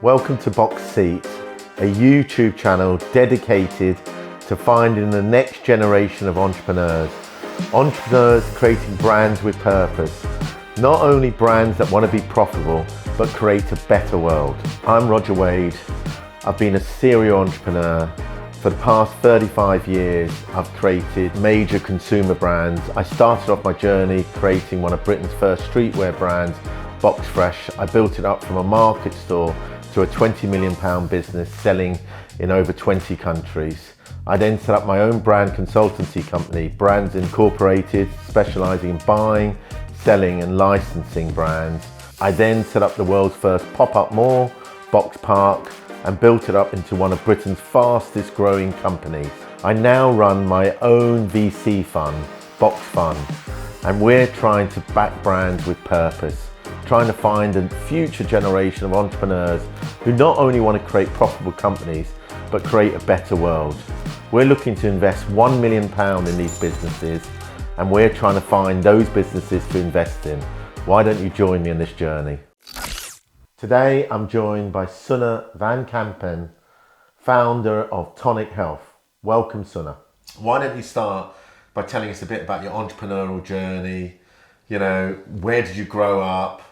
Welcome to BoxSeat, a YouTube channel dedicated to finding the next generation of entrepreneurs. Entrepreneurs creating brands with purpose. Not only brands that want to be profitable, but create a better world. I'm Roger Wade. I've been a serial entrepreneur. For the past 35 years, I've created major consumer brands. I started off my journey creating one of Britain's first streetwear brands, Box Fresh. I built it up from a market store to a £20 million business selling in over 20 countries. I then set up my own brand consultancy company, Brands Incorporated, specializing in buying, selling and licensing brands. I then set up the world's first pop-up mall, Box Park, and built it up into one of Britain's fastest growing companies. I now run my own VC fund, Box Fund, and we're trying to back brands with purpose, trying to find a future generation of entrepreneurs who not only want to create profitable companies, but create a better world. We're looking to invest £1 million in these businesses, and we're trying to find those businesses to invest in. Why don't you join me on this journey? Today, I'm joined by Sunna van Kampen, founder of Tonic Health. Welcome, Sunna. Why don't you start by telling us a bit about your entrepreneurial journey? You know, where did you grow up?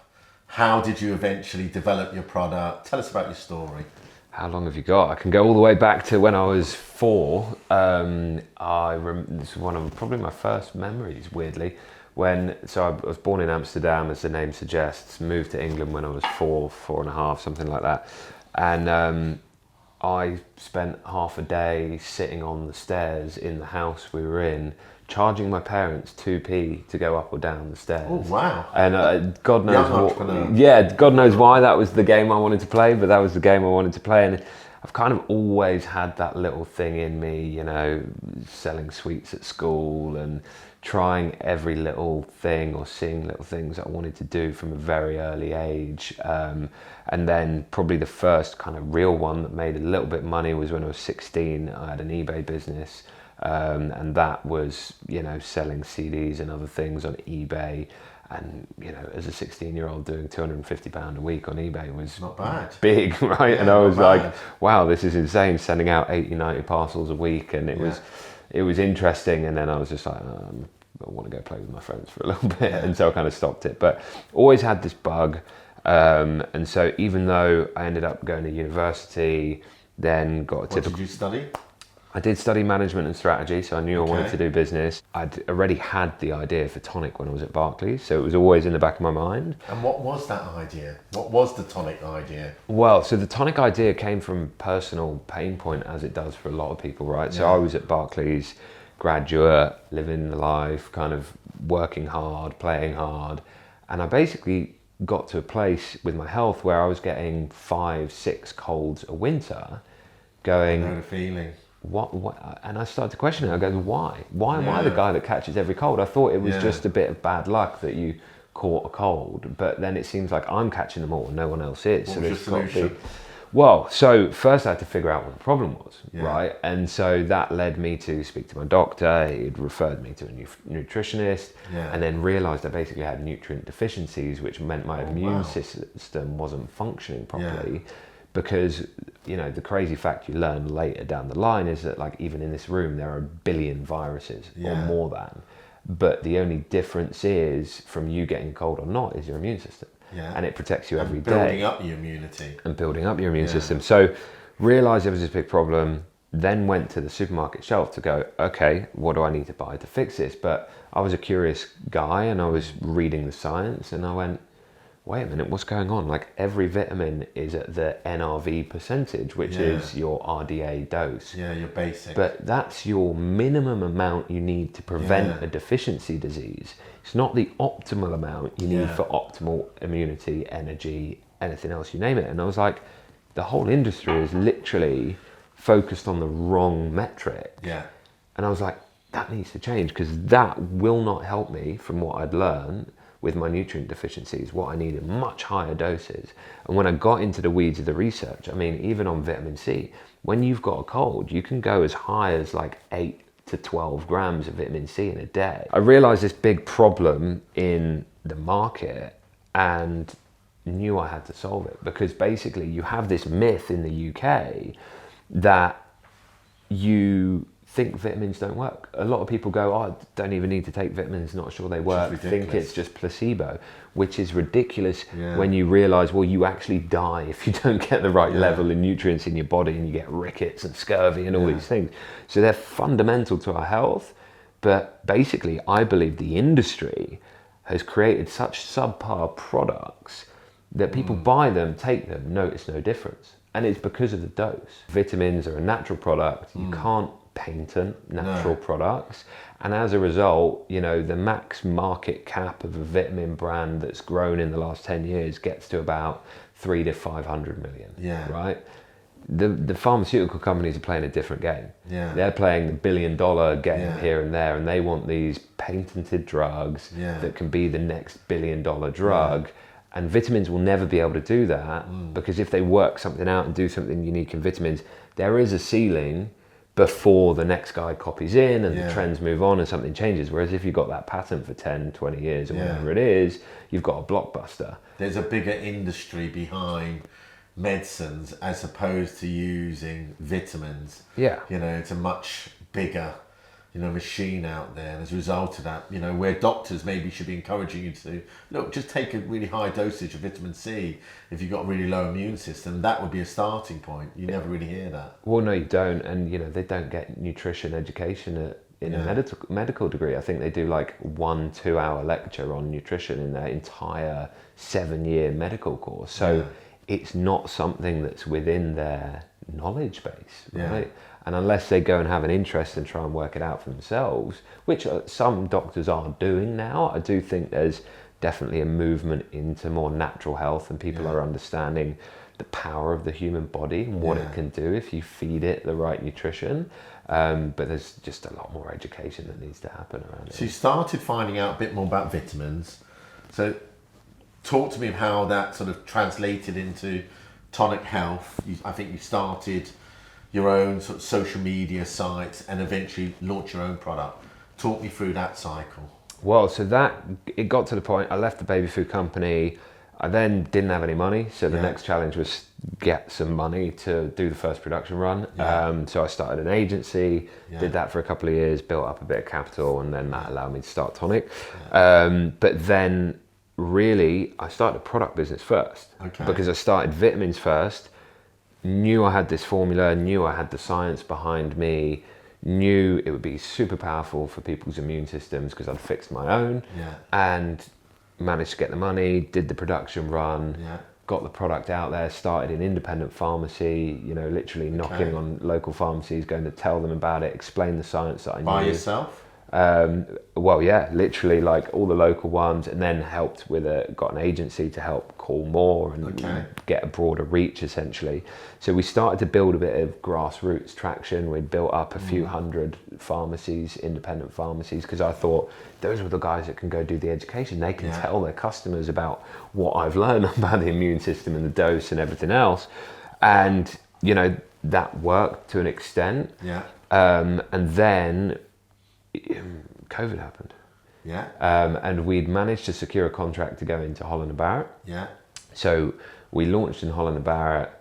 How did you eventually develop your product? Tell us about your story. How long have you got? I can go all the way back to when I was 4. This is one of probably my first memories, weirdly. I was born in Amsterdam, as the name suggests, moved to England when I was 4.5, something like that. And I spent half a day sitting on the stairs in the house we were in, charging my parents 2p to go up or down the stairs. Oh, wow. And God knows why that was the game I wanted to play, but that was the game I wanted to play. And I've kind of always had that little thing in me, you know, selling sweets at school and trying every little thing or seeing little things that I wanted to do from a very early age. And then probably the first kind of real one that made a little bit of money was when I was 16. I had an eBay business, and that was, you know, selling CDs and other things on eBay. And, you know, as a 16-year-old doing £250 a week on eBay was not bad. Big, right? Yeah, and I was like, wow, this is insane, sending out 80, 90 parcels a week. And it was interesting. And then I was just like, I want to go play with my friends for a little bit. Yeah. And so I kind of stopped it. But always had this bug. And so even though I ended up going to university, then got a typical... What did you study? I did study management and strategy, so I knew I wanted to do business. I'd already had the idea for Tonic when I was at Barclays, so it was always in the back of my mind. And what was that idea? What was the Tonic idea? Well, so the Tonic idea came from personal pain point, as it does for a lot of people, right? Yeah. So I was at Barclays, graduate, living the life, kind of working hard, playing hard, and I basically got to a place with my health where I was getting 5, 6 colds a winter, going... I know the feeling. What? And I started to question it. I go, why? Why am I the guy that catches every cold? I thought it was just a bit of bad luck that you caught a cold, but then it seems like I'm catching them all and no one else is. What was your solution? Well, so first I had to figure out what the problem was, right? And so that led me to speak to my doctor. He'd referred me to a nutritionist, and then realised I basically had nutrient deficiencies, which meant my immune system wasn't functioning properly. Yeah. Because, you know, the crazy fact you learn later down the line is that, like, even in this room, there are 1 billion viruses or more than. But the only difference is from you getting cold or not is your immune system. Yeah. And it protects you every day. Building up your immunity. And building up your immune system. So realised there was this big problem, then went to the supermarket shelf to go, okay, what do I need to buy to fix this? But I was a curious guy and I was reading the science and I went, wait a minute, what's going on? Like, every vitamin is at the NRV percentage, which is your RDA dose. Yeah, your basic. But that's your minimum amount you need to prevent a deficiency disease. It's not the optimal amount you need for optimal immunity, energy, anything else, you name it. And I was like, the whole industry is literally focused on the wrong metric. Yeah. And I was like, that needs to change, because that will not help me from what I'd learned with my nutrient deficiencies. What I need are much higher doses. And when I got into the weeds of the research, I mean, even on vitamin C, when you've got a cold, you can go as high as like 8 to 12 grams of vitamin C in a day. I realized this big problem in the market, and knew I had to solve it, because basically you have this myth in the UK that you think vitamins don't work. A lot of people go, I don't even need to take vitamins, not sure they work, think it's just placebo, which is ridiculous when you realise, well, you actually die if you don't get the right level of nutrients in your body, and you get rickets and scurvy and all these things. So they're fundamental to our health. But basically, I believe the industry has created such subpar products that people buy them, take them, notice no difference. And it's because of the dose. Vitamins are a natural product. You can't patent natural products. And as a result, you know, the max market cap of a vitamin brand that's grown in the last 10 years gets to about 300 to 500 million, right? The pharmaceutical companies are playing a different game. They're playing the $1 billion game here and there, and they want these patented drugs that can be the next $1 billion drug. And vitamins will never be able to do that, because if they work something out and do something unique in vitamins, there is a ceiling before the next guy copies in and the trends move on and something changes. Whereas if you've got that patent for 10, 20 years or whatever it is, you've got a blockbuster. There's a bigger industry behind medicines as opposed to using vitamins. You know, it's a much bigger, you know, machine out there. And as a result of that, you know, where doctors maybe should be encouraging you to, look, just take a really high dosage of vitamin C if you've got a really low immune system. That would be a starting point. You never really hear that. Well, no, you don't. And, you know, they don't get nutrition education in a medical degree. I think they do like 1-2 hour lecture on nutrition in their entire 7-year medical course. So it's not something that's within their knowledge base, right? And unless they go and have an interest and try and work it out for themselves, which some doctors are doing now, I do think there's definitely a movement into more natural health, and people are understanding the power of the human body and what it can do if you feed it the right nutrition. But there's just a lot more education that needs to happen around it. So you started finding out a bit more about vitamins. So talk to me of how that sort of translated into Tonic Health. I think you started your own sort of social media sites and eventually launch your own product. Talk me through that cycle. Well, so it got to the point, I left the baby food company. I then didn't have any money. So the next challenge was get some money to do the first production run. So I started an agency, did that for a couple of years, built up a bit of capital, and then that allowed me to start Tonic. But then really, I started a product business first, because I started vitamins first, knew I had this formula, knew I had the science behind me, knew it would be super powerful for people's immune systems because I'd fixed my own, and managed to get the money, did the production run, got the product out there, started in independent pharmacy, you know, literally knocking on local pharmacies, going to tell them about it, explain the science that I knew. By yourself? Well, yeah, literally like all the local ones, and then got an agency to help call more and get a broader reach essentially. So we started to build a bit of grassroots traction. We'd built up a few hundred pharmacies, independent pharmacies, because I thought those were the guys that can go do the education. They can tell their customers about what I've learned about the immune system and the dose and everything else. And, you know, that worked to an extent. And then COVID happened. And we'd managed to secure a contract to go into Holland & Barrett. So we launched in Holland & Barrett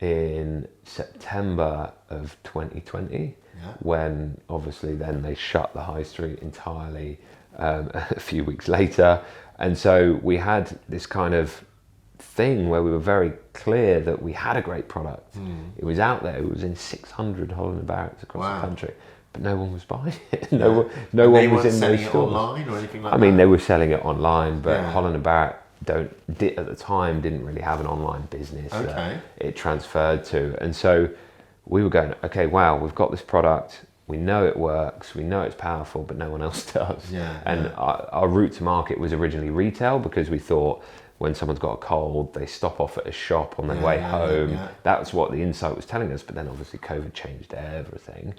in September of 2020, when obviously then they shut the high street entirely a few weeks later. And so we had this kind of thing where we were very clear that we had a great product. It was out there. It was in 600 Holland & Barretts across the country. But no one was buying it. No one was in those stores. Online or anything like that? I mean, they were selling it online, but Holland & Barrett at the time didn't really have an online business that it transferred to. And so we were going, okay, wow, we've got this product. We know it works. We know it's powerful, but no one else does. And our route to market was originally retail, because we thought, when someone's got a cold, they stop off at a shop on their way home. That's what the insight was telling us. But then obviously COVID changed everything.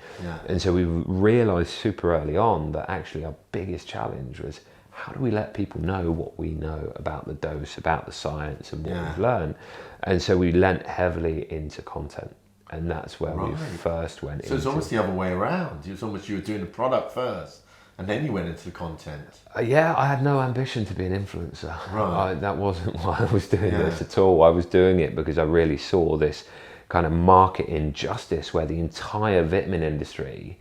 And so we realized super early on that actually our biggest challenge was, how do we let people know what we know about the dose, about the science and what we've learned? And so we lent heavily into content. And that's where we first went into. So it's almost the other way around. It's almost you were doing the product first, And then you went into the content. Yeah, I had no ambition to be an influencer. Right. That wasn't why I was doing this at all. I was doing it because I really saw this kind of market injustice where the entire vitamin industry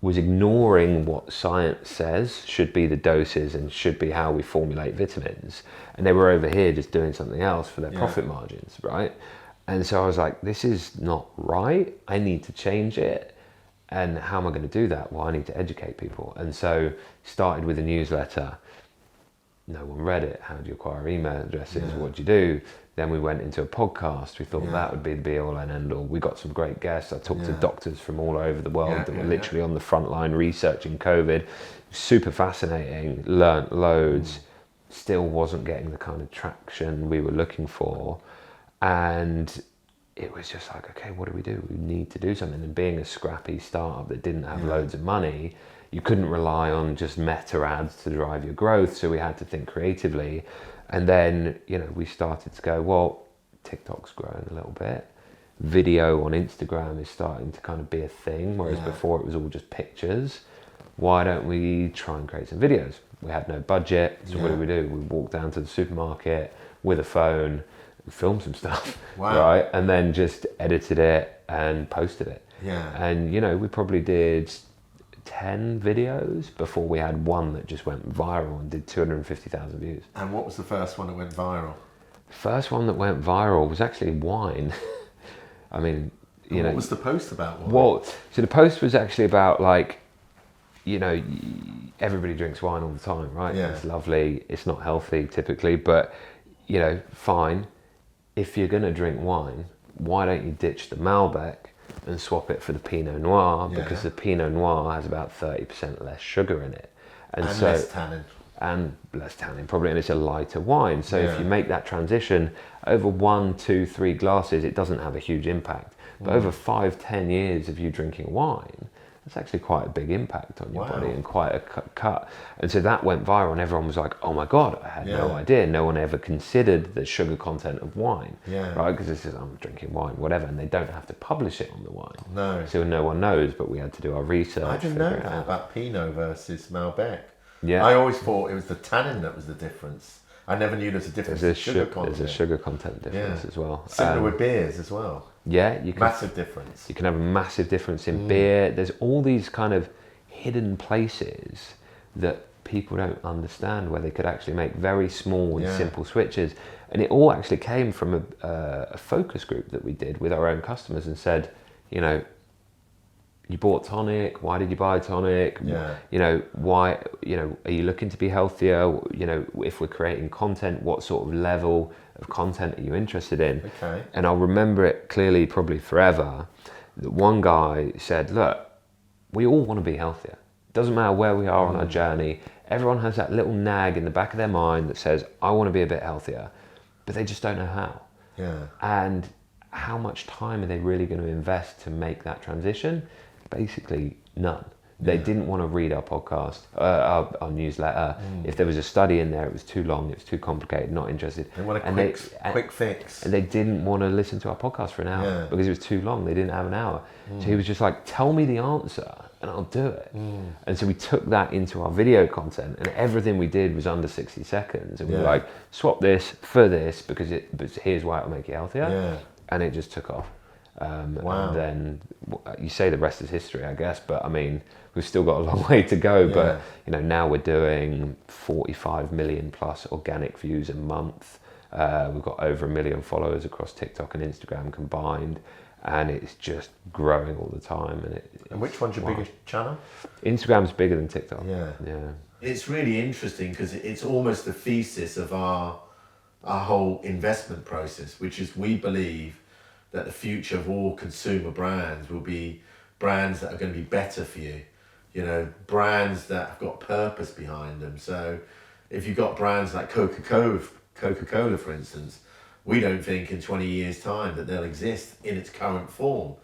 was ignoring what science says should be the doses and should be how we formulate vitamins. And they were over here just doing something else for their profit margins, right? And so I was like, this is not right. I need to change it. And how am I going to do that? Well, I need to educate people. And so started with a newsletter. No one read it. How do you acquire email addresses? What do you do? Then we went into a podcast. We thought that would be the be all and end all. We got some great guests. I talked to doctors from all over the world that were literally on the front line researching COVID. Super fascinating, learnt loads, still wasn't getting the kind of traction we were looking for. And it was just like, okay, what do? We need to do something. And being a scrappy startup that didn't have loads of money, you couldn't rely on just meta ads to drive your growth. So we had to think creatively. And then, we started to go, well, TikTok's growing a little bit. Video on Instagram is starting to kind of be a thing, whereas before it was all just pictures. Why don't we try and create some videos? We had no budget, so what do? We walked down to the supermarket with a phone, film some stuff, right? And then just edited it and posted it. And we probably did 10 videos before we had one that just went viral and did 250,000 views. And what was the first one that went viral? The first one that went viral was actually wine. I mean, what was the post about? Well, so the post was actually about everybody drinks wine all the time, right? It's lovely. It's not healthy typically, but fine. If you're going to drink wine, why don't you ditch the Malbec and swap it for the Pinot Noir? Because the Pinot Noir has about 30% less sugar in it. And less tannin. And less tannin, probably, and it's a lighter wine. So if you make that transition over 1, 2, 3 glasses, it doesn't have a huge impact. But over 5-10 years of you drinking wine, that's actually quite a big impact on your body and quite a cut. And so that went viral and everyone was like, oh my God, I had no idea. No one ever considered the sugar content of wine, right? Because it says, I'm drinking wine, whatever. And they don't have to publish it on the wine. No. So no one knows, but we had to do our research. I didn't know that about Pinot versus Malbec. Yeah. I always thought it was the tannin that was the difference. I never knew there was a difference in sugar content. There's a sugar content difference as well. Similar with beers as well. Yeah, you can massive difference. You can have a massive difference in beer. There's all these kind of hidden places that people don't understand where they could actually make very small and simple switches. And it all actually came from a focus group that we did with our own customers and said, you bought Tonic, why did you buy Tonic? Why, are you looking to be healthier? If we're creating content, what sort of level of content are you interested in? Okay. And I'll remember it clearly, probably forever, that one guy said, look, we all want to be healthier. Doesn't matter where we are on our journey. Everyone has that little nag in the back of their mind that says, I want to be a bit healthier, but they just don't know how. Yeah. And how much time are they really going to invest to make that transition? Basically none. They didn't want to read our podcast, our newsletter. If there was a study in there, it was too long, it was too complicated, not interested. They want a quick fix. And they didn't want to listen to our podcast for an hour because it was too long. They didn't have an hour. So he was just like, tell me the answer and I'll do it. And so we took that into our video content and everything we did was under 60 seconds. And we were like, swap this for this because here's why it'll make you healthier. Yeah. And it just took off. Wow. And then you say the rest is history, I guess, but I mean, we've still got a long way to go, but now we're doing 45 million plus organic views a month. We've got over 1 million followers across TikTok and Instagram combined, and it's just growing all the time. And which one's your biggest channel? Instagram's bigger than TikTok. Yeah. Yeah. It's really interesting because it's almost the thesis of our whole investment process, which is we believe that the future of all consumer brands will be brands that are going to be better for you. Brands that have got purpose behind them. So if you've got brands like Coca-Cola, for instance, we don't think in 20 years' time that they'll exist in its current form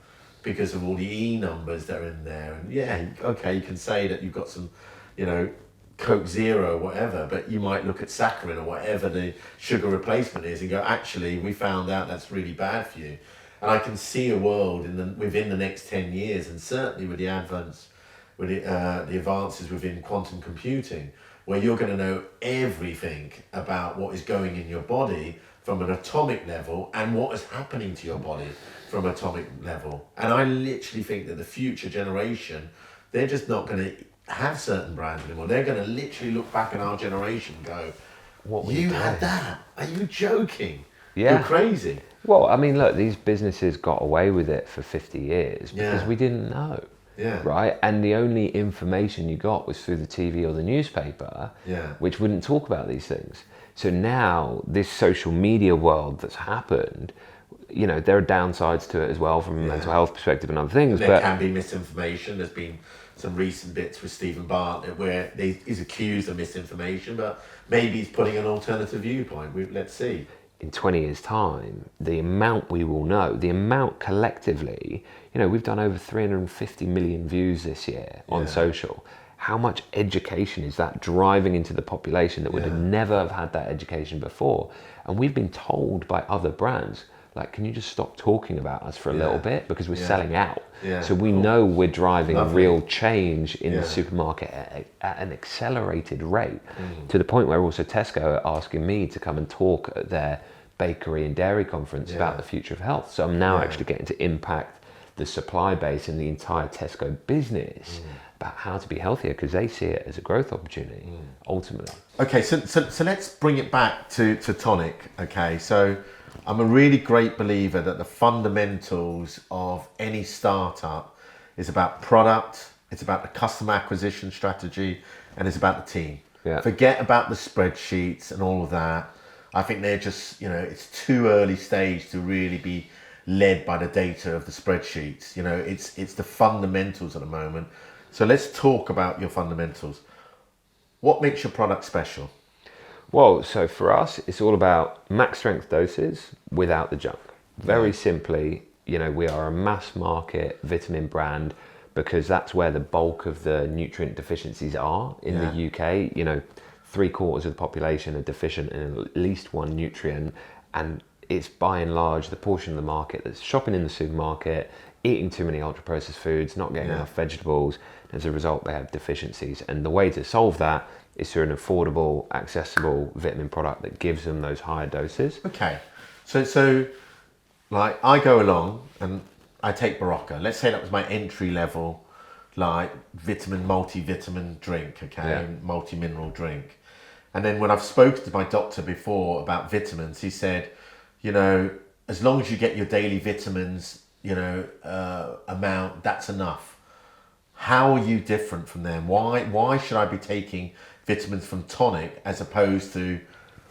because of all the E numbers that are in there. And you can say that you've got some, Coke Zero or whatever, but you might look at saccharin or whatever the sugar replacement is and go, actually, we found out that's really bad for you. And I can see a world within the next 10 years, and certainly with the advent with the advances within quantum computing, where you're going to know everything about what is going in your body from an atomic level and what is happening to your body from atomic level. And I literally think that the future generation, they're just not going to have certain brands anymore. They're going to literally look back at our generation and go, "What you had that? Are you joking? Yeah. You're crazy." Well, I mean, look, these businesses got away with it for 50 years because we didn't know. Yeah. Right? And the only information you got was through the TV or the newspaper, which wouldn't talk about these things. So now, this social media world that's happened, you know, there are downsides to it as well from a mental health perspective and other things. There can be misinformation. There's been some recent bits with Stephen Bartlett where he's accused of misinformation, but maybe he's putting an alternative viewpoint. Let's see. In 20 years' time, the amount we will know, the amount collectively, you know, we've done over 350 million views this year on social. How much education is that driving into the population that would have never have had that education before? And we've been told by other brands, like, can you just stop talking about us for a little bit because we're selling out. So we know we're driving real change in the supermarket at an accelerated rate, to the point where also Tesco are asking me to come and talk at their bakery and dairy conference about the future of health. So I'm now actually getting to impact the supply base and the entire Tesco business about how to be healthier, because they see it as a growth opportunity ultimately. Okay, so let's bring it back to Tonic. Okay, so I'm a really great believer that the fundamentals of any startup is about product, it's about the customer acquisition strategy, and it's about the team. Forget about the spreadsheets and all of that. I think they're just, you know, it's too early stage to really be led by the data of the spreadsheets. You know, it's the fundamentals at the moment. So let's talk about your fundamentals. What makes your product special? Well, so for us, it's all about max strength doses without the junk. Very simply, you know, we are a mass market vitamin brand because that's where the bulk of the nutrient deficiencies are in the UK. You know, 3/4 of the population are deficient in at least one nutrient, and it's by and large the portion of the market that's shopping in the supermarket, eating too many ultra processed foods, not getting enough vegetables. As a result, they have deficiencies. And the way to solve that is through an affordable, accessible vitamin product that gives them those higher doses. Okay, so like I go along and I take Barocca. Let's say that was my entry level, like multivitamin drink, multi-mineral drink. And then when I've spoken to my doctor before about vitamins, he said, you know, as long as you get your daily vitamins, you know, amount, that's enough. How are you different from them? Why should I be taking vitamins from Tonic as opposed to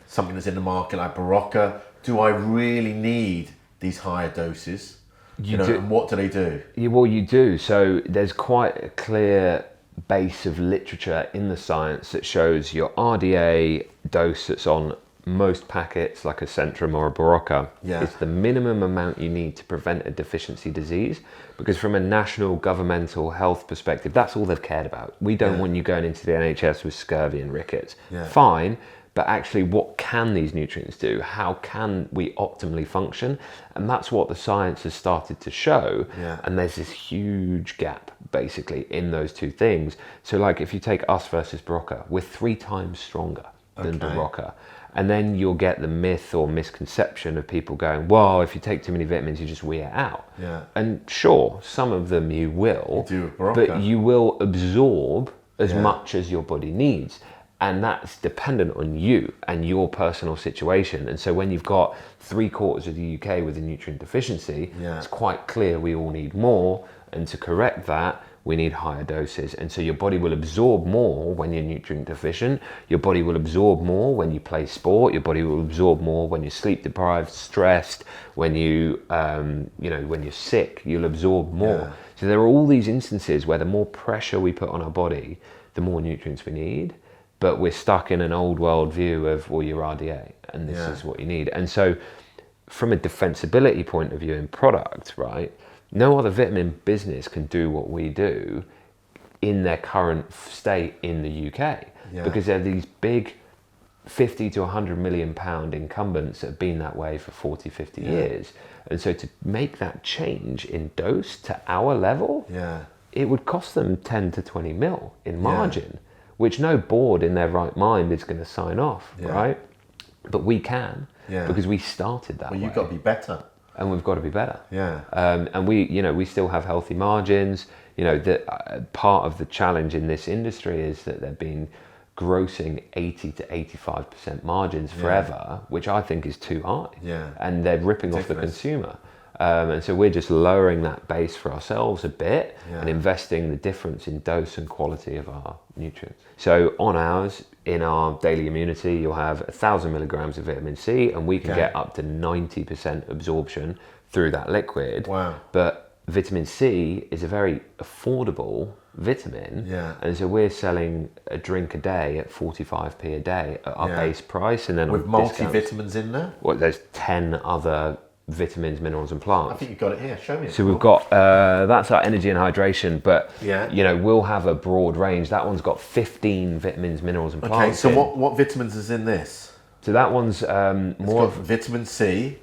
something that's in the market like Barocca? Do I really need these higher doses? You know, and what do they do? Well, you do. So there's quite a clear base of literature in the science that shows your RDA dose that's on most packets, like a Centrum or a Barocca, is the minimum amount you need to prevent a deficiency disease. Because from a national governmental health perspective, that's all they've cared about. We don't want you going into the NHS with scurvy and rickets. Fine, but actually what can these nutrients do? How can we optimally function? And that's what the science has started to show. And there's this huge gap basically in those two things. So like if you take us versus Barocca, we're 3 times stronger than Barocca. And then you'll get the myth or misconception of people going, well, if you take too many vitamins, you just wear out. And sure, some of them you will, but you will absorb as much as your body needs. And that's dependent on you and your personal situation. And so when you've got 3/4 of the UK with a nutrient deficiency, it's quite clear we all need more. And to correct that, we need higher doses. And so your body will absorb more when you're nutrient deficient. Your body will absorb more when you play sport. Your body will absorb more when you're sleep deprived, stressed, when you when you're sick, you'll absorb more. So there are all these instances where the more pressure we put on our body, the more nutrients we need. But we're stuck in an old world view of, well, you're RDA and this is what you need. And so from a defensibility point of view in product, right, no other vitamin business can do what we do in their current state in the UK because they're these big 50 to 100 million pound incumbents that have been that way for 40, 50 years. And so to make that change in dose to our level, it would cost them 10 to 20 mil in margin, which no board in their right mind is going to sign off, right? But we can, because we started that way. Well, you've got to be better. And we've got to be better. Yeah. And we still have healthy margins. Part of the challenge in this industry is that they've been grossing 80 to 85% margins forever, which I think is too high. Yeah. And they're ripping off the consumer. And so we're just lowering that base for ourselves a bit and investing the difference in dose and quality of our nutrients. So on ours, in our daily immunity, you'll have 1,000 milligrams of vitamin C, and we can get up to 90% absorption through that liquid. Wow. But vitamin C is a very affordable vitamin. Yeah. And so we're selling a drink a day at 45p a day at our base price. And then with multivitamins in there? Well, there's 10 other vitamins, minerals and plants. I think you've got it here. Show me it. So we've got, that's our energy and hydration, but Yeah. we'll have a broad range. That one's got 15 vitamins, minerals and plants. Okay, so what vitamins is in this? So that one's more of vitamin C.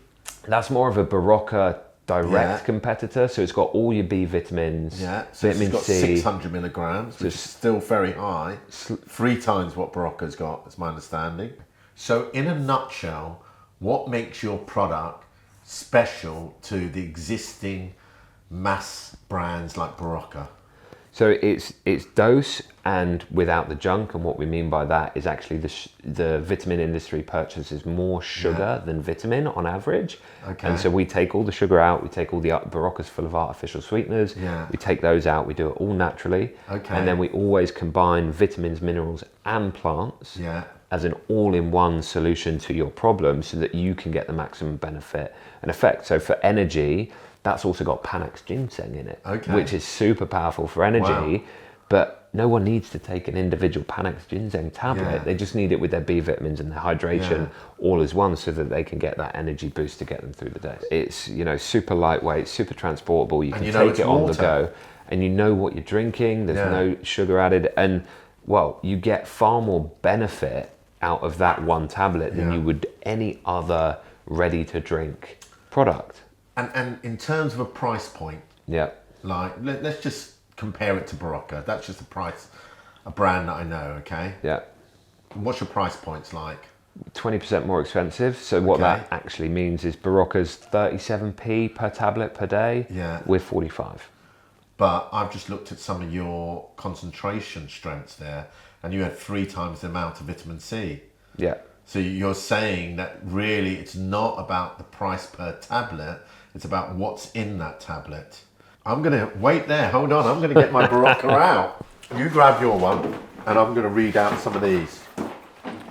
That's more of a Barocca direct competitor. So it's got all your B vitamins, So vitamin it's got C. 600 milligrams, which is still very high. 3 times what Barocca's got, is my understanding. So in a nutshell, what makes your product special to the existing mass brands like Barocca? So it's dose and without the junk, and what we mean by that is actually the vitamin industry purchases more sugar than vitamin on average. Okay. And so we take all the sugar out, we take all the Barocca's full of artificial sweeteners, we take those out, we do it all naturally, and then we always combine vitamins, minerals and plants as an all-in-one solution to your problem so that you can get the maximum benefit and effect. So for energy, that's also got Panax ginseng in it, which is super powerful for energy, but no one needs to take an individual Panax ginseng tablet. They just need it with their B vitamins and their hydration all as one so that they can get that energy boost to get them through the day. It's, super lightweight, super transportable. You can take it on the go, and you know what you're drinking. There's no sugar added, and you get far more benefit out of that one tablet than you would any other ready to drink product. And in terms of a price point, like let's just compare it to Barocca. That's just a brand that I know, okay? Yeah. What's your price points like? 20% more expensive. So what that actually means is Barocca's 37p per tablet per day. We're 45. But I've just looked at some of your concentration strengths there, and you had 3 times the amount of vitamin C. Yeah. So you're saying that really it's not about the price per tablet, it's about what's in that tablet. I'm going to wait there. Hold on. I'm going to get my Barocca out. You grab your one, and I'm going to read out some of these.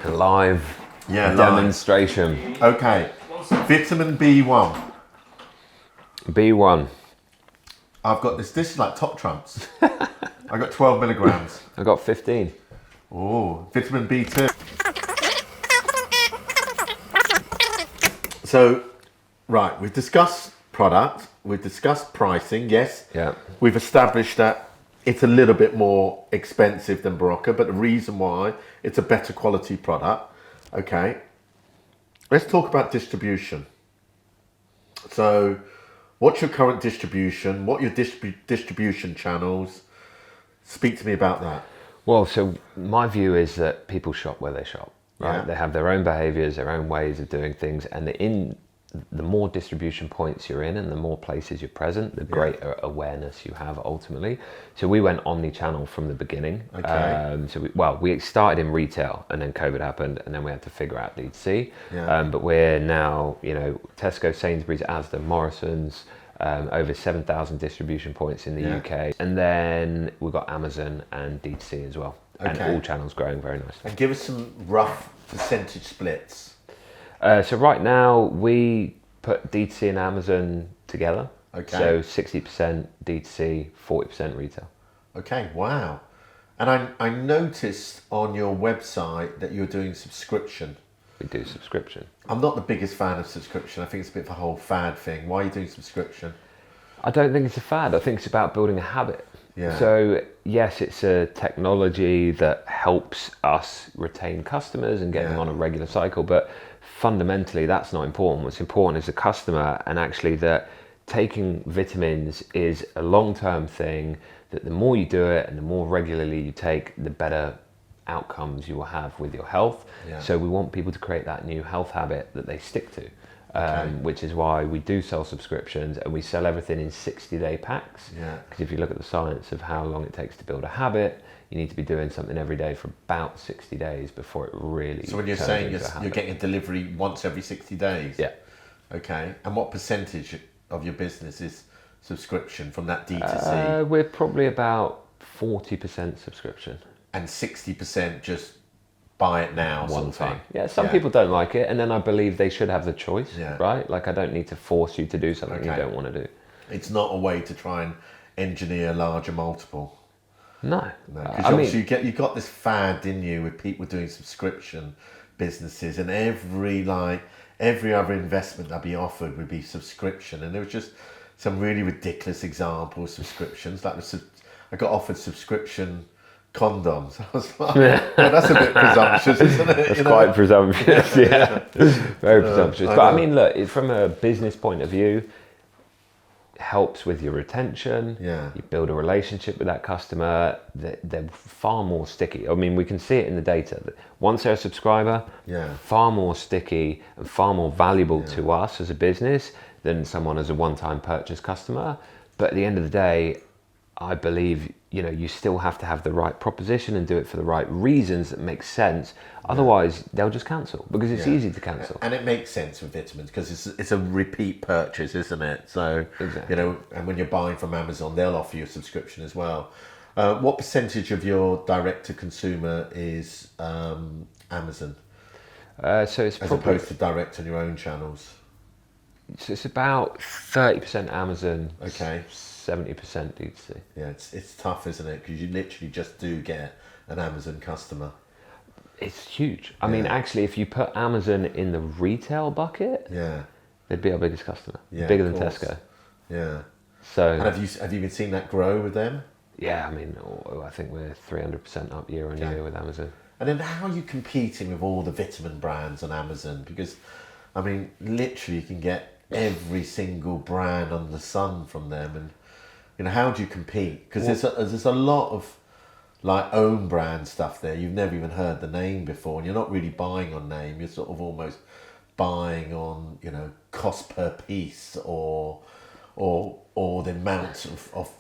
Live demonstration. Okay. Vitamin B1. B1. I've got this. This is like top trumps. I got 12 milligrams. I got 15. Oh, vitamin B2. So, right, we've discussed product, we've discussed pricing, yes. Yeah. We've established that it's a little bit more expensive than Barocca, but the reason why, it's a better quality product. Okay. Let's talk about distribution. So, what's your current distribution? What are your distribution channels? Speak to me about that. Well, so my view is that people shop where they shop. Right? They have their own behaviours, their own ways of doing things, and the more distribution points you're in and the more places you're present, the greater awareness you have ultimately. So we went omni-channel from the beginning. We started in retail, and then COVID happened, and then we had to figure out D2C. But we're now, Tesco, Sainsbury's, Asda, Morrison's, over 7,000 distribution points in the UK. And then we've got Amazon and D2C as well. And all channels growing very nicely. And give us some rough percentage splits. So right now we put D2C and Amazon together. Okay. So 60% D2C, 40% retail. Okay, wow. And I noticed on your website that you're doing subscription. We do subscription. I'm not the biggest fan of subscription. I think it's a bit of a whole fad thing. Why are you doing subscription? I don't think it's a fad. I think it's about building a habit. Yeah. So yes, it's a technology that helps us retain customers and get them on a regular cycle, but fundamentally that's not important. What's important is the customer, and actually that taking vitamins is a long-term thing, that the more you do it and the more regularly you take, the better outcomes you will have with your health. So we want people to create that new health habit that they stick to, which is why we do sell subscriptions, and we sell everything in 60-day packs. Because if you look at the science of how long it takes to build a habit, you need to be doing something every day for about 60 days before it really. So when you're saying you're getting a delivery once every 60 days? Yeah. Okay. And what percentage of your business is subscription from that D2C? We're probably about 40% subscription. And 60% just buy it now. One time. Yeah, some people don't like it, and then I believe they should have the choice, right? Like, I don't need to force you to do something you don't want to do. It's not a way to try and engineer a larger multiple. No. Because obviously you got this fad, didn't you, with people doing subscription businesses, and every other investment that'd be offered would be subscription, and there was just some really ridiculous examples of subscriptions. Like I got offered subscription condoms. I was like, well, that's a bit presumptuous, isn't it? That's quite presumptuous, yeah. Very presumptuous. But I mean, look, from a business point of view, helps with your retention. You build a relationship with that customer. They're far more sticky. I mean, we can see it in the data that once they're a subscriber, far more sticky and far more valuable to us as a business than someone as a one-time purchase customer. But at the end of the day, I believe, you still have to have the right proposition and do it for the right reasons that make sense. Otherwise, they'll just cancel, because it's easy to cancel. And it makes sense with vitamins because it's a repeat purchase, isn't it? So, and when you're buying from Amazon, they'll offer you a subscription as well. What percentage of your direct-to-consumer is Amazon? So it's as opposed to direct on your own channels? So it's about 30% Amazon. Okay. 70% D2C. Yeah, it's tough, isn't it? Because you literally just do get an Amazon customer. It's huge. I mean, actually, if you put Amazon in the retail bucket, they'd be our biggest customer. Bigger than Tesco. Yeah. So. And have you been seeing that grow with them? Yeah, I mean, I think we're 300% up year on year with Amazon. And then how are you competing with all the vitamin brands on Amazon? Because, I mean, literally you can get every single brand under the sun from them, and how do you compete? Because there's a lot of own brand stuff there. You've never even heard the name before, and you're not really buying on name. You're sort of almost buying on cost per piece or the amount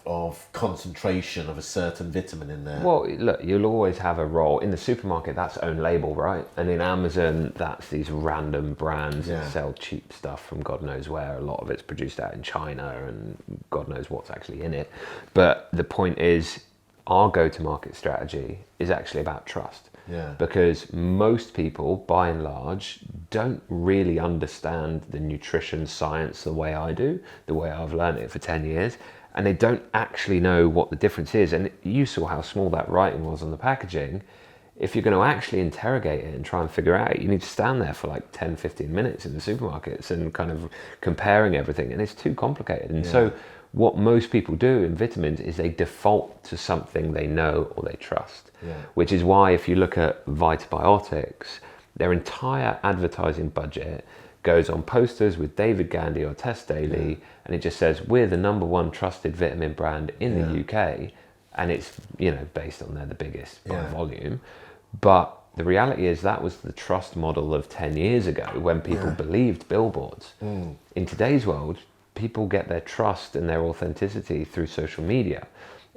of concentration of a certain vitamin in there. Well, look, you'll always have a role. In the supermarket, that's own label, right? And in Amazon, that's these random brands that sell cheap stuff from God knows where. A lot of it's produced out in China, and God knows what's actually in it. But the point is, our go-to-market strategy is actually about trust. Because most people, by and large, don't really understand the nutrition science the way I do, the way I've learned it for 10 years, and they don't actually know what the difference is. And you saw how small that writing was on the packaging. If you're going to actually interrogate it and try and figure out, you need to stand there for 10, 15 minutes in the supermarkets and kind of comparing everything, and it's too complicated. And so what most people do in vitamins is they default to something they know or they trust. Which is why if you look at Vitabiotics, their entire advertising budget goes on posters with David Gandy or Tess Daly, and it just says, we're the #1 trusted vitamin brand in the UK, and it's based on they're the biggest by volume. But the reality is that was the trust model of 10 years ago when people believed billboards. In today's world, people get their trust and their authenticity through social media.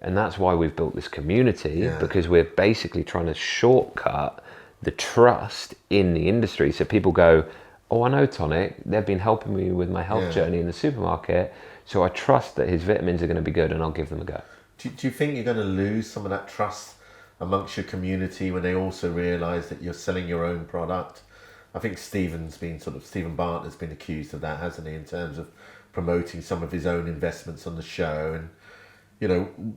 And that's why we've built this community, because we're basically trying to shortcut the trust in the industry. So people go, oh, I know Tonic, they've been helping me with my health journey in the supermarket, so I trust that his vitamins are going to be good and I'll give them a go. Do you think you're going to lose some of that trust amongst your community when they also realise that you're selling your own product? I think Stephen Bartlett's been accused of that, hasn't he, in terms of promoting some of his own investments on the show, and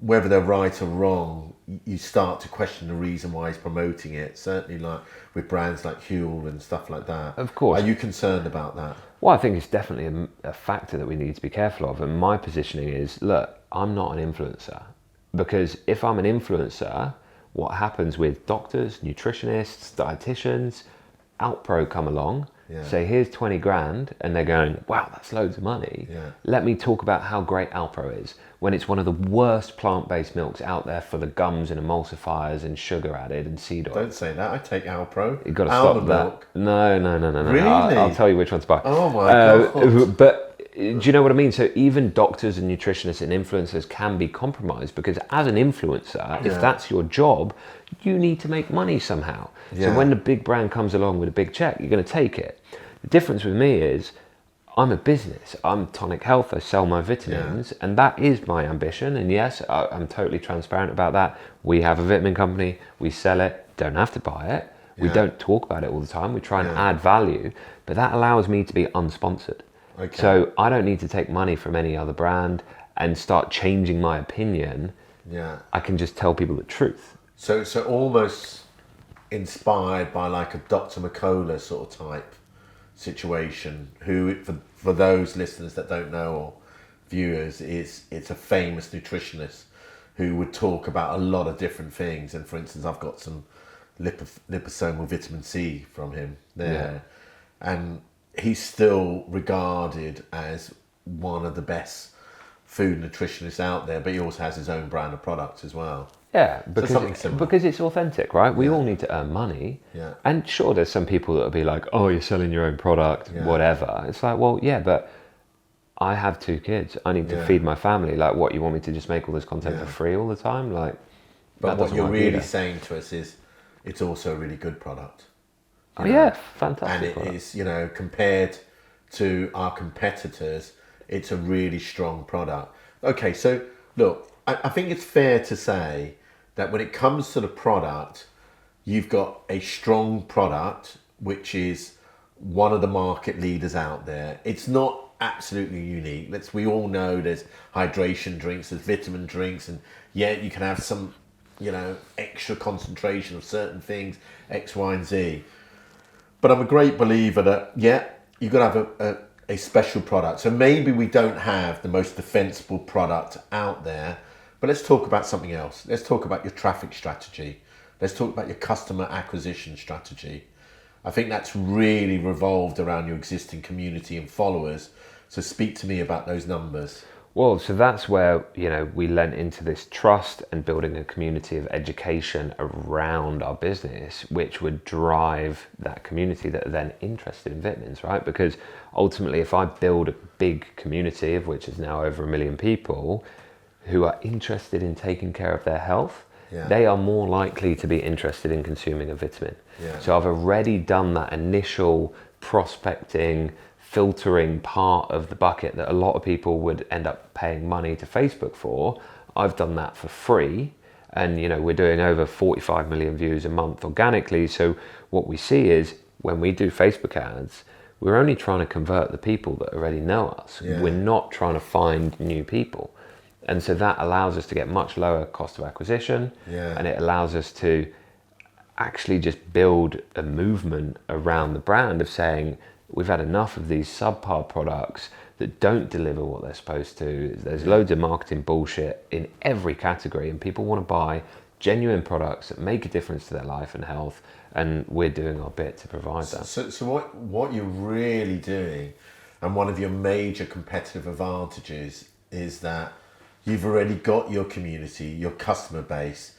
whether they're right or wrong, you start to question the reason why he's promoting it. Certainly, like with brands like Huel and stuff like that. Of course. Are you concerned about that? Well, I think it's definitely a factor that we need to be careful of. And my positioning is, look, I'm not an influencer, because if I'm an influencer, what happens with doctors, nutritionists, dietitians, Outpro come along, say, here's 20 grand, and they're going, wow, that's loads of money. Let me talk about how great Alpro is, when it's one of the worst plant-based milks out there for the gums and emulsifiers and sugar added and seed oil. Don't say that. I take Alpro. You've got to stop that. No. Really? I'll tell you which one to buy. Oh my God. But do you know what I mean? So even doctors and nutritionists and influencers can be compromised, because as an influencer, if that's your job, you need to make money somehow. So when the big brand comes along with a big check, you're going to take it. The difference with me is I'm a business. I'm Tonic Health. I sell my vitamins, and that is my ambition. And yes, I'm totally transparent about that. We have a vitamin company. We sell it. Don't have to buy it. We don't talk about it all the time. We try and add value, but that allows me to be unsponsored. Okay. So I don't need to take money from any other brand and start changing my opinion. I can just tell people the truth. So almost inspired by like a Dr. McCullough sort of type situation, who, for those listeners that don't know, or viewers, it's a famous nutritionist who would talk about a lot of different things. And for instance, I've got some liposomal vitamin C from him there. And he's still regarded as one of the best food nutritionists out there, but he also has his own brand of products as well. Yeah, because it's authentic, right? We all need to earn money. And sure, there's some people that will be like, oh, you're selling your own product, whatever. It's like, well, yeah, but I have 2 kids. I need to feed my family. Like, what, you want me to just make all this content for free all the time? Like, but what you're really saying to us is it's also a really good product. Fantastic. And it is, compared to our competitors, it's a really strong product. Okay, so look, I think it's fair to say that when it comes to the product, you've got a strong product, which is one of the market leaders out there. It's not absolutely unique. We all know there's hydration drinks, there's vitamin drinks, and you can have some, extra concentration of certain things, X, Y, and Z. But I'm a great believer that, you've got to have a special product. So maybe we don't have the most defensible product out there, but let's talk about something else. Let's talk about your traffic strategy. Let's talk about your customer acquisition strategy. I think that's really revolved around your existing community and followers. So speak to me about those numbers. Well, so that's where, we lent into this trust and building a community of education around our business, which would drive that community that are then interested in vitamins, right? Because ultimately, if I build a big community, of which is now over 1 million people, who are interested in taking care of their health, they are more likely to be interested in consuming a vitamin. So I've already done that initial prospecting, filtering part of the bucket that a lot of people would end up paying money to Facebook for. I've done that for free, and we're doing over 45 million views a month organically. So what we see is when we do Facebook ads, we're only trying to convert the people that already know us. We're not trying to find new people. And so that allows us to get much lower cost of acquisition, and it allows us to actually just build a movement around the brand of saying, we've had enough of these subpar products that don't deliver what they're supposed to. There's loads of marketing bullshit in every category, and people want to buy genuine products that make a difference to their life and health, and we're doing our bit to provide that. So what you're really doing, and one of your major competitive advantages, is that you've already got your community, your customer base.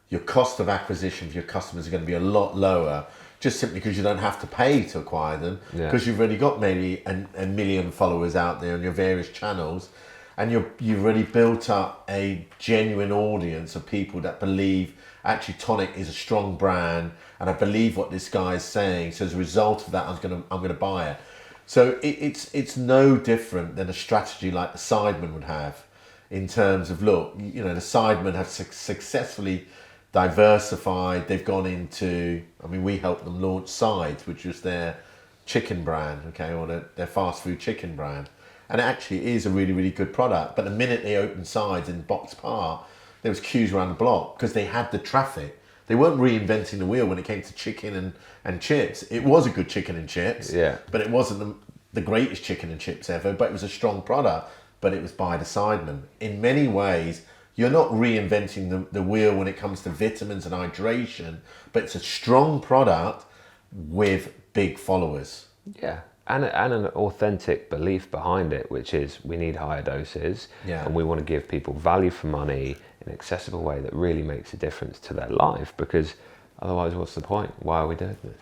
Your cost of acquisition for your customers are going to be a lot lower, just simply because you don't have to pay to acquire them, because you've already got maybe a million followers out there on your various channels, and you've already built up a genuine audience of people that believe actually Tonic is a strong brand, and I believe what this guy is saying. So as a result of that, I'm gonna buy it. So it's no different than a strategy like the Sidemen would have, in terms of, look, the Sidemen have successfully diversified. They've gone into, we helped them launch Sides, which was their chicken brand, or their fast food chicken brand. And it actually is a really, really good product. But the minute they opened Sides in Box Park, there was queues around the block because they had the traffic. They weren't reinventing the wheel when it came to chicken and chips. It was a good chicken and chips, but it wasn't the greatest chicken and chips ever, but it was a strong product. But it was by the Sidemen. In many ways, you're not reinventing the wheel when it comes to vitamins and hydration, but it's a strong product with big followers. Yeah, and an authentic belief behind it, which is we need higher doses, and we want to give people value for money in an accessible way that really makes a difference to their life, because otherwise what's the point? Why are we doing this?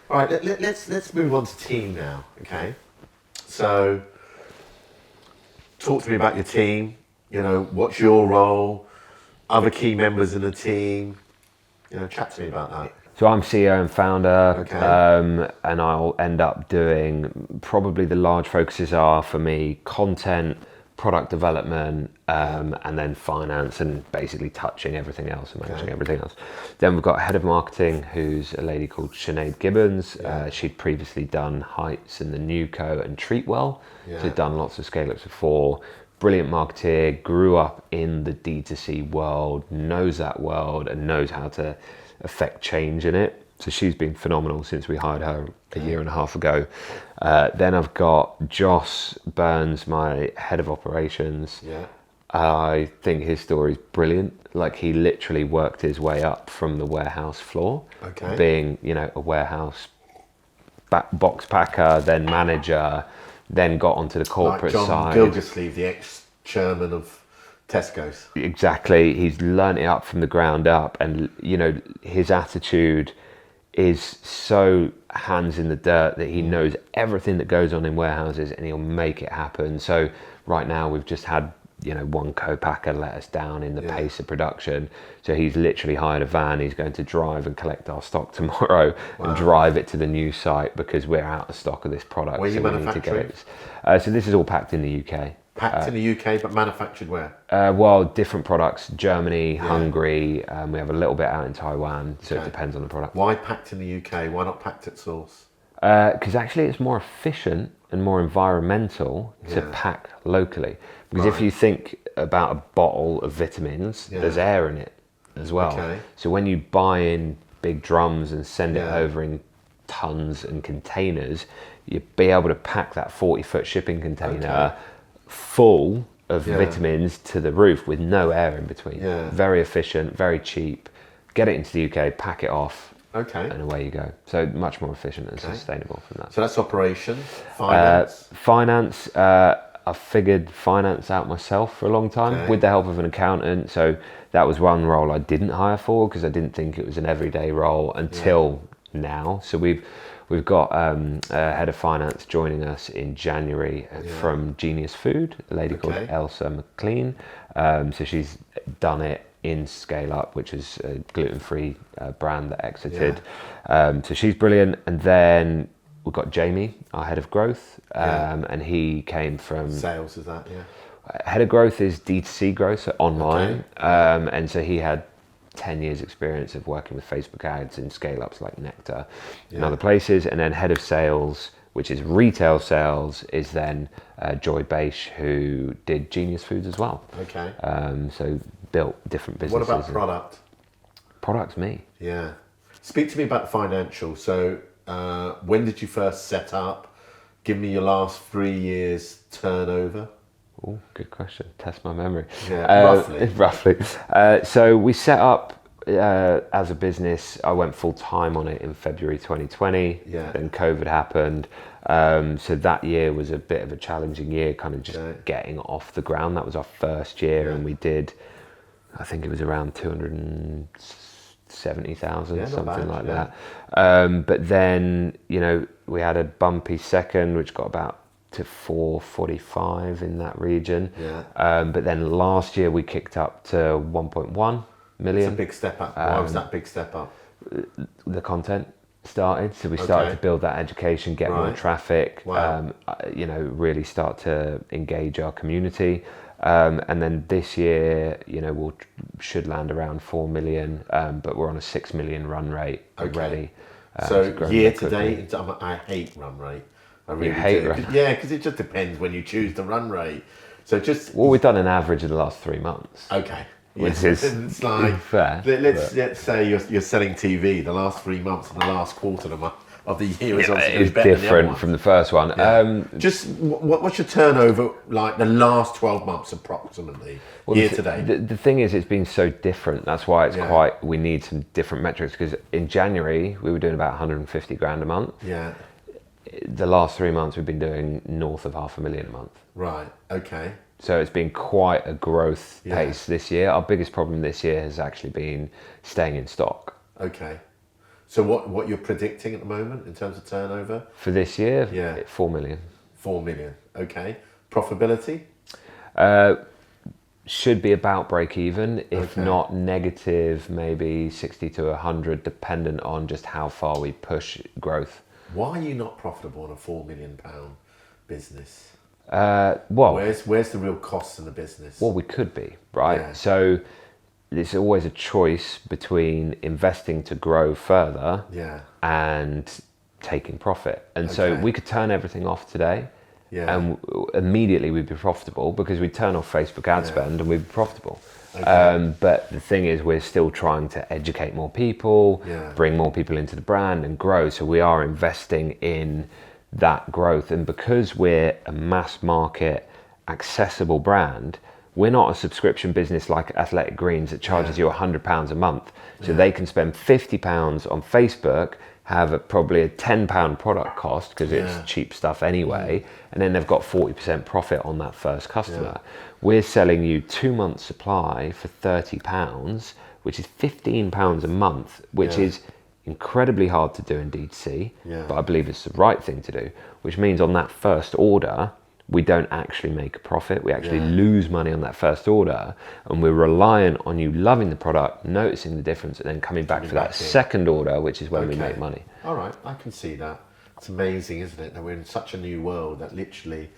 All right, let's move on to team now, okay? So talk to me about your team, what's your role, other key members in the team, chat to me about that. So I'm CEO and founder, okay. And I'll end up doing, probably the large focuses are for me, content, product development, and then finance, and basically touching everything else and managing everything else. Then we've got a head of marketing who's a lady called Sinead Gibbons. She'd previously done Heights and the Newco and Treatwell. She'd done lots of scale-ups before. Brilliant marketeer, grew up in the D2C world, knows that world and knows how to affect change in it. So she's been phenomenal since we hired her a year and a half ago. Then I've got Joss Burns, my head of operations. I think his story's brilliant. Like, he literally worked his way up from the warehouse floor, being, a warehouse box packer, then manager, then got onto the corporate side. Gildersleeve, the ex-chairman of Tesco's. Exactly. He's learnt it up from the ground up, and his attitude is so hands in the dirt that he knows everything that goes on in warehouses and he'll make it happen. So right now we've just had one co-packer let us down in the pace of production, so he's literally hired a van. He's going to drive and collect our stock tomorrow and drive it to the new site because we're out of stock of this product. Where are you manufacturing? So this is all packed in the UK. Packed in the UK, but manufactured where? Well, different products. Germany, Hungary. We have a little bit out in Taiwan, so it depends on the product. Why packed in the UK? Why not packed at source? Because actually it's more efficient and more environmental to pack locally. Because if you think about a bottle of vitamins, there's air in it as well. So when you buy in big drums and send it over in tons and containers, you'll be able to pack that 40-foot shipping container full of vitamins to the roof with no air in between. Very efficient, very cheap. Get it into the UK, pack it off, and away you go. So much more efficient and sustainable from that. So that's operations. Finance. I figured finance out myself for a long time with the help of an accountant. So that was one role I didn't hire for because I didn't think it was an everyday role until now. So we've got a head of finance joining us in January from Genius Food, a lady called Elsa McLean. So she's done it in Scale Up, which is a gluten-free brand that exited. So she's brilliant. And then we've got Jamie, our head of growth, and he came from... Sales, is that, Head of growth is D2C growth, so online. And so he had 10 years experience of working with Facebook ads in scale-ups like Nectar and other places. And then head of sales, which is retail sales, is then Joy Baish, who did Genius Foods as well. So built different businesses. What about product? Product's me. Speak to me about the financial. So when did you first set up? Give me your last 3 years turnover. Oh, good question. Test my memory. Roughly. So we set up as a business. I went full time on it in February 2020. Then COVID happened. So that year was a bit of a challenging year, kind of just getting off the ground. That was our first year, and we did, I think it was around 270,000, something like that. But then, we had a bumpy second, which got about to 445 in that region. But then last year we kicked up to 1.1 million. It's a big step up. Why was that big step up? The content started, so we started to build that education, get more traffic, really start to engage our community. And then this year, we should land around 4 million, but we're on a 6 million run rate already. So year to date, I hate run rate. I really do. Because it just depends when you choose the run rate. So we've done an average of the last 3 months. Which is it's like fair. Let's say you're selling TV. The last 3 months and the last quarter of the year is obviously better different from the first one. What's your turnover like the last 12 months approximately, year to date? The thing is, it's been so different. That's why it's we need some different metrics, because in January we were doing about 150 grand a month. the last 3 months we've been doing north of 500,000 a month. Right. Okay. So it's been quite a growth pace this year. Our biggest problem this year has actually been staying in stock. Okay. So what you're predicting at the moment in terms of turnover? For this year, 4 million. 4 million. Okay. Profitability? Should be about break even, if not negative, maybe 60 to 100, dependent on just how far we push growth. Why are you not profitable on a £4 million business? Well, where's the real costs in the business? Well, we could be, right? Yeah. So there's always a choice between investing to grow further and taking profit. And so we could turn everything off today and immediately we'd be profitable, because we'd turn off Facebook ad spend and we'd be profitable. But the thing is, we're still trying to educate more people, bring more people into the brand and grow. So we are investing in that growth. And because we're a mass market accessible brand, we're not a subscription business like Athletic Greens that charges you £100 a month. So they can spend £50 on Facebook, have probably a £10 product cost because it's cheap stuff anyway, and then they've got 40% profit on that first customer. We're selling you 2 months supply for £30, which is £15 a month, which is incredibly hard to do in D2C, but I believe it's the right thing to do, which means on that first order, we don't actually make a profit. We actually lose money on that first order, and we're reliant on you loving the product, noticing the difference, and then coming back for that second order, which is when we make money. All right, I can see that. It's amazing, isn't it, that we're in such a new world that literally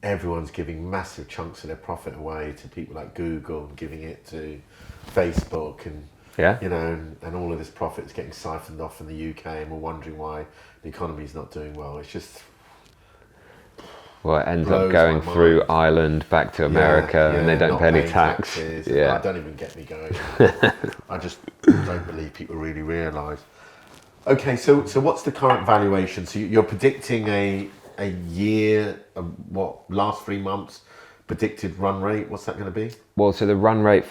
everyone's giving massive chunks of their profit away to people like Google, and giving it to Facebook, and you know, and all of this profit is getting siphoned off in the UK, and we're wondering why the economy's not doing well. It's just... Well, it ends up going through Ireland back to America, and they don't pay any tax. Don't even get me going. I just don't believe people really realise. Okay, so what's the current valuation? So you're predicting a year, last 3 months predicted run rate? What's that going to be? Well, so the run rate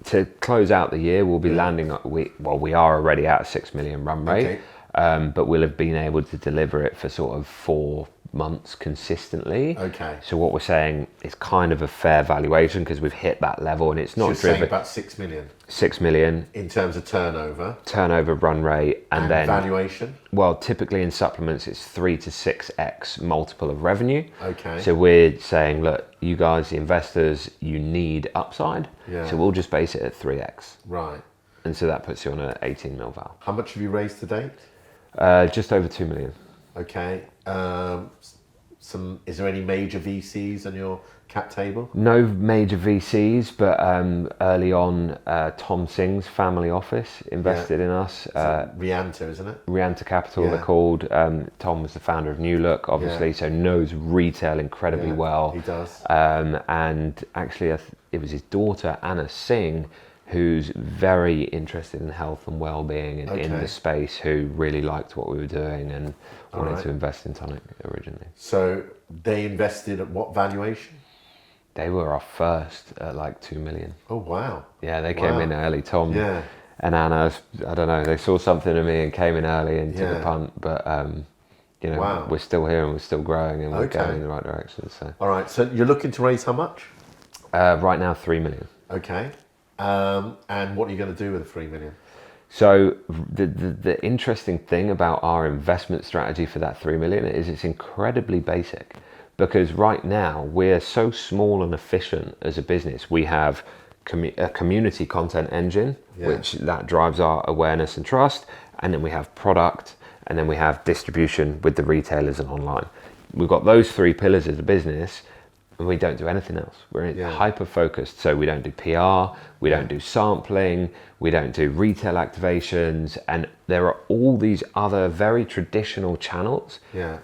to close out the year, we'll be landing. We are already at a 6 million run rate, but we'll have been able to deliver it for sort of 4 months consistently. Okay. So what we're saying is kind of a fair valuation, because we've hit that level, and it's not driven. So you're saying about 6 million. 6 million in terms of turnover run rate, and then valuation. Well, typically in supplements it's 3 to 6x multiple of revenue. Okay. So we're saying, look, you guys, the investors, you need upside. So we'll just base it at 3x. Right. And so that puts you on an 18 mil val. How much have you raised to date? Just over 2 million. Okay. Is there any major VCs on your cap table? No major VCs, but early on, Tom Singh's family office invested in us. Rianta, isn't it? Rianta Capital, they're called. Tom was the founder of New Look, obviously, so knows retail incredibly well. He does. And actually, it was his daughter, Anna Singh, who's very interested in health and well-being in the space, who really liked what we were doing and wanted to invest in Tonic originally. So they invested at what valuation? They were our first at like 2 million. Oh, wow. Yeah, they came in early. Tom and Anna, I don't know, they saw something in me and came in early and took a punt, but you know, we're still here and we're still growing and we're going in the right direction. So. All right, so you're looking to raise how much? Right now, 3 million. Okay. And what are you going to do with the 3 million? So the interesting thing about our investment strategy for that 3 million is it's incredibly basic, because right now we're so small and efficient as a business. We have a community content engine, which that drives our awareness and trust, and then we have product, and then we have distribution with the retailers and online. We've got those 3 pillars as a business, and we don't do anything else. We're hyper focused, so we don't do PR, we don't do sampling, we don't do retail activations, and there are all these other very traditional channels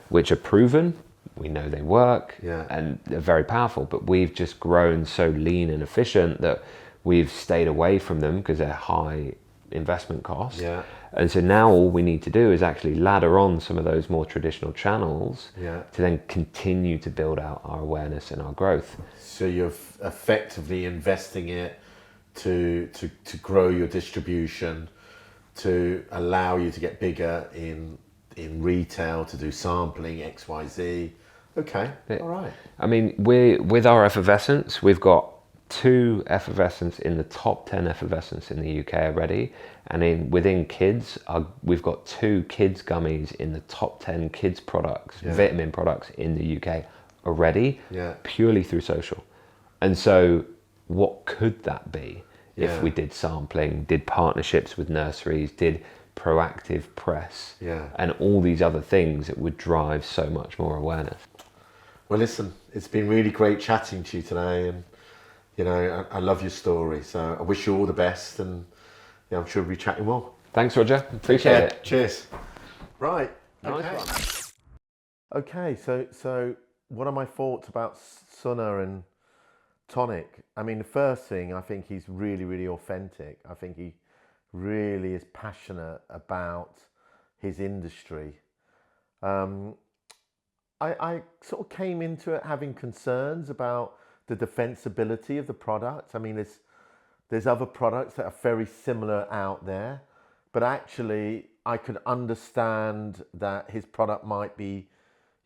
which are proven. We know they work and they're very powerful, but we've just grown so lean and efficient that we've stayed away from them because they're high investment costs. And so now all we need to do is actually ladder on some of those more traditional channels to then continue to build out our awareness and our growth. So you're effectively investing it to grow your distribution, to allow you to get bigger in in retail to do sampling, XYZ. Okay, all right. I mean, with our effervescence, we've got 2 effervescents in the top 10 effervescents in the UK already, and within kids, we've got 2 kids gummies in the top 10 kids products, vitamin products in the UK already, purely through social. And so, what could that be if we did sampling, did partnerships with nurseries, did proactive press, and all these other things that would drive so much more awareness? Well, listen, it's been really great chatting to you today, and you know, I love your story. So I wish you all the best, and I'm sure we'll be chatting more. Thanks, Roger. Appreciate it. Cheers. Right. Nice one. Okay. So what are my thoughts about Sunna and Tonic? I mean, the first thing, I think he's really, really authentic. I think he really is passionate about his industry. I sort of came into it having concerns about the defensibility of the product. I mean, there's other products that are very similar out there, but actually I could understand that his product might be,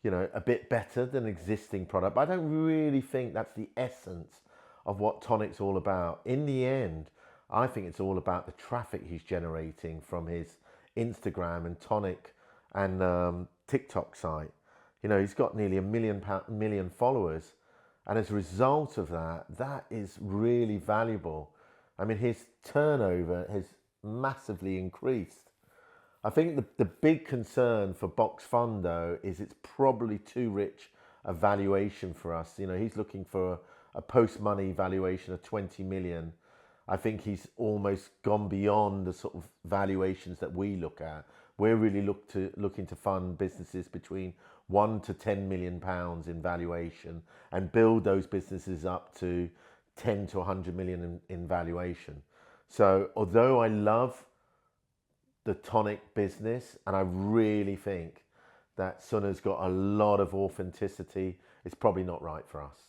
you know, a bit better than existing product, but I don't really think that's the essence of what Tonic's all about. In the end, I think it's all about the traffic he's generating from his Instagram and Tonic and TikTok site. You know, he's got nearly 1 million followers. And as a result of that, that is really valuable. I mean, his turnover has massively increased. I think the big concern for Box Fund, though, is it's probably too rich a valuation for us. You know, he's looking for a post-money valuation of 20 million. I think he's almost gone beyond the sort of valuations that we look at. We're really looking to fund businesses between 1 to 10 million pounds in valuation and build those businesses up to 10 to 100 million in valuation. So although I love the Tonic business, and I really think that Sunna's got a lot of authenticity, it's probably not right for us.